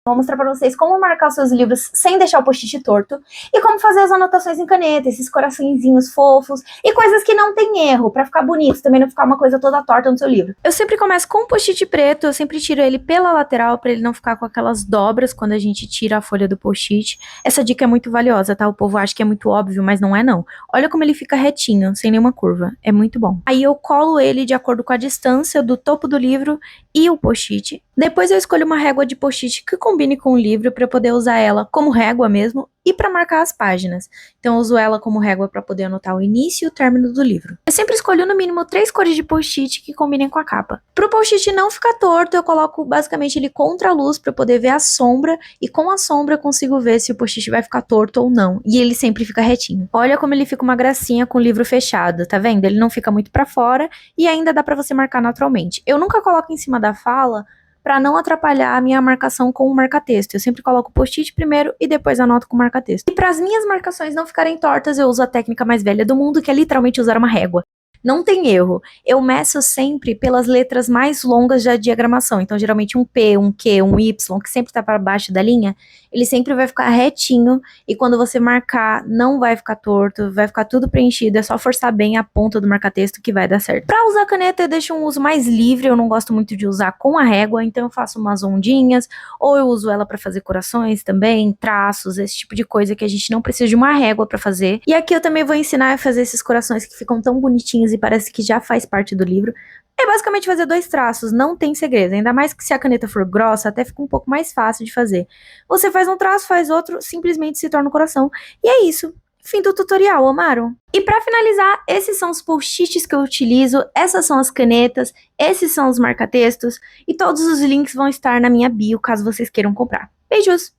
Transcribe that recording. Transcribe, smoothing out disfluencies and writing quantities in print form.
Vou mostrar pra vocês como marcar os seus livros sem deixar o post-it torto e como fazer as anotações em caneta, esses coraçõezinhos fofos e coisas que não tem erro, pra ficar bonito, também não ficar uma coisa toda torta no seu livro. Eu sempre começo com um post-it preto, eu sempre tiro ele pela lateral pra ele não ficar com aquelas dobras quando a gente tira a folha do post-it. Essa dica é muito valiosa, tá? O povo acha que é muito óbvio, mas não é não. Olha como ele fica retinho, sem nenhuma curva. É muito bom. Aí eu colo ele de acordo com a distância do topo do livro e o post-it. Depois eu escolho uma régua de post-it que combine com o livro para poder usar ela como régua mesmo e para marcar as páginas. Então eu uso ela como régua para poder anotar o início e o término do livro. Eu sempre escolho no mínimo 3 cores de post-it que combinem com a capa. Pro post-it não ficar torto, eu coloco basicamente ele contra a luz para poder ver a sombra e com a sombra eu consigo ver se o post-it vai ficar torto ou não. E ele sempre fica retinho. Olha como ele fica uma gracinha com o livro fechado, tá vendo? Ele não fica muito para fora e ainda dá para você marcar naturalmente. Eu nunca coloco em cima da fala para não atrapalhar a minha marcação com o marca-texto. Eu sempre coloco o post-it primeiro e depois anoto com o marca-texto. E para as minhas marcações não ficarem tortas, eu uso a técnica mais velha do mundo, que é literalmente usar uma régua. Não tem erro. Eu meço sempre pelas letras mais longas da diagramação. Então, geralmente um P, um Q, um Y, que sempre tá para baixo da linha, ele sempre vai ficar retinho. E quando você marcar, não vai ficar torto, vai ficar tudo preenchido. É só forçar bem a ponta do marca-texto que vai dar certo. Para usar a caneta, eu deixo um uso mais livre. Eu não gosto muito de usar com a régua, então eu faço umas ondinhas. Ou eu uso ela para fazer corações também, traços, esse tipo de coisa que a gente não precisa de uma régua para fazer. E aqui eu também vou ensinar a fazer esses corações que ficam tão bonitinhos e parece que já faz parte do livro. É basicamente fazer 2 traços, não tem segredo. Ainda mais que se a caneta for grossa, até fica um pouco mais fácil de fazer. Você faz um traço, faz outro, simplesmente se torna um coração. E é isso. Fim do tutorial, amaram? E pra finalizar, esses são os post-its que eu utilizo, essas são as canetas, esses são os marca-textos, e todos os links vão estar na minha bio, caso vocês queiram comprar. Beijos!